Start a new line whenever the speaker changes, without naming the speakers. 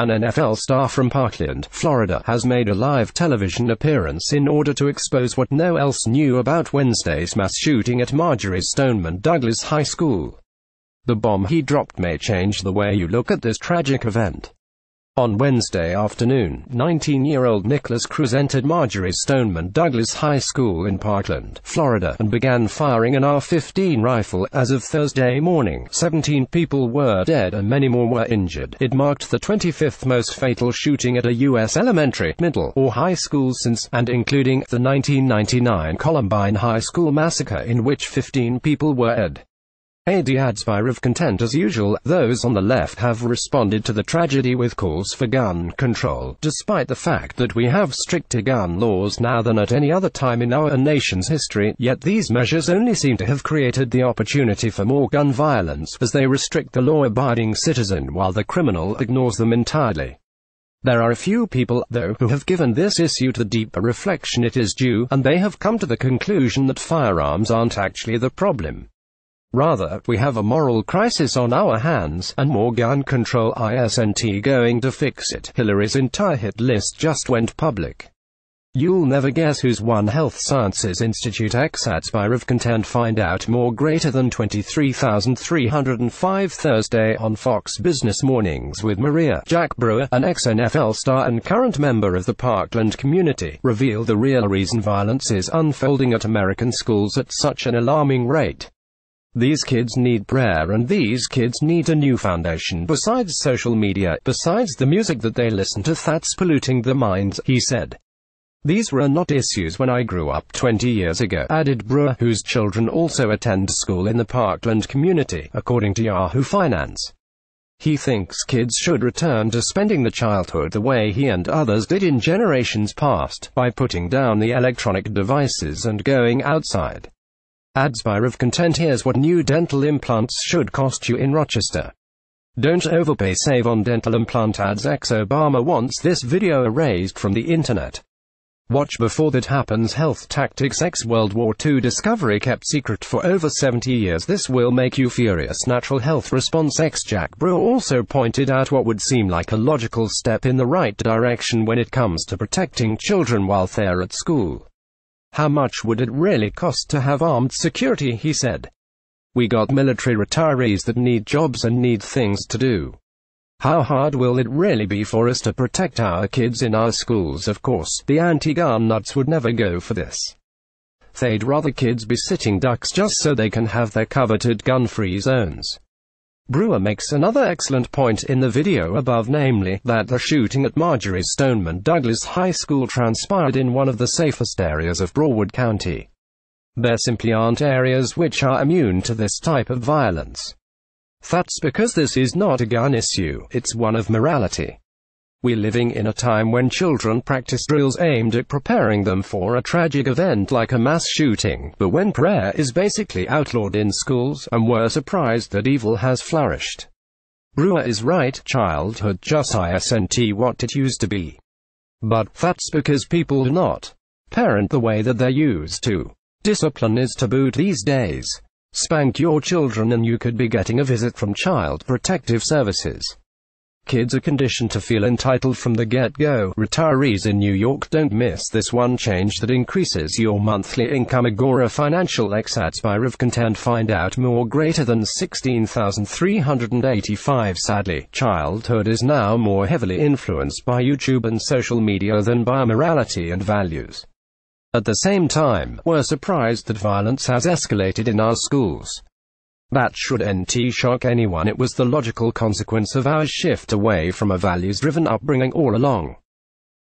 an NFL star from Parkland, Florida, has made a live television appearance in order to expose what no one else knew about Wednesday's mass shooting at Marjorie Stoneman Douglas High School. The bomb he dropped may change the way you look at this tragic event. On Wednesday afternoon, 19-year-old Nicholas Cruz entered Marjorie Stoneman Douglas High School in Parkland, Florida, and began firing an AR-15 rifle. As of Thursday morning, 17 people were dead and many more were injured. It marked the 25th most fatal shooting at a U.S. elementary, middle, or high school since, and including, the 1999 Columbine High School massacre in which 15 people were dead. Adds by of content as usual, those on the left have responded to the tragedy with calls for gun control, despite the fact that we have stricter gun laws now than at any other time in our nation's history, yet these measures only seem to have created the opportunity for more gun violence, as they restrict the law-abiding citizen while the criminal ignores them entirely. There are a few people, though, who have given this issue the deeper reflection it is due, and they have come to the conclusion that firearms aren't actually the problem. Rather, we have a moral crisis on our hands, and more gun control isn't going to fix it. Hillary's entire hit list just went public. You'll never guess who's won Health Sciences Institute Ads by of content. Find out more. Greater than 23,305 Thursday on Fox Business Mornings with Maria. Jack Brewer, an ex-NFL star and current member of the Parkland community, revealed the real reason violence is unfolding at American schools at such an alarming rate. These kids need prayer, and these kids need a new foundation besides social media, besides the music that they listen to that's polluting their minds, he said. These were not issues when I grew up 20 years ago, added Brewer, whose children also attend school in the Parkland community, according to Yahoo Finance. He thinks kids should return to spending the childhood the way he and others did in generations past, by putting down the electronic devices and going outside. Ads by of content. Here's what new dental implants should cost you in Rochester. Don't overpay. Save on dental implant ads. Ex-Obama wants this video erased from the internet. Watch before that happens. Health tactics. Ex-World War II discovery kept secret for over 70 years. This will make you furious. Natural health response. Jack Brewer also pointed out what would seem like a logical step in the right direction when it comes to protecting children while they're at school. How much would it really cost to have armed security, he said. We got military retirees that need jobs and need things to do. How hard will it really be for us to protect our kids in our schools? Of course, the anti-gun nuts would never go for this. They'd rather kids be sitting ducks just so they can have their coveted gun-free zones. Brewer makes another excellent point in the video above, namely, that the shooting at Marjorie Stoneman Douglas High School transpired in one of the safest areas of Broward County. There simply aren't areas which are immune to this type of violence. That's because this is not a gun issue, it's one of morality. We're living in a time when children practice drills aimed at preparing them for a tragic event like a mass shooting, but when prayer is basically outlawed in schools, and we're surprised that evil has flourished. Brewer is right, childhood just isn't what it used to be. But that's because people do not parent the way that they're used to. Discipline is taboo these days. Spank your children and you could be getting a visit from Child Protective Services. Kids are conditioned to feel entitled from the get-go. Retirees in New York, don't miss this one change that increases your monthly income. Agora Financial. Ads by of content. Find out more. Greater than 16,385 Sadly, childhood is now more heavily influenced by YouTube and social media than by morality and values. At the same time, we're surprised that violence has escalated in our schools. That shouldn't shock anyone. It was the logical consequence of our shift away from a values-driven upbringing all along.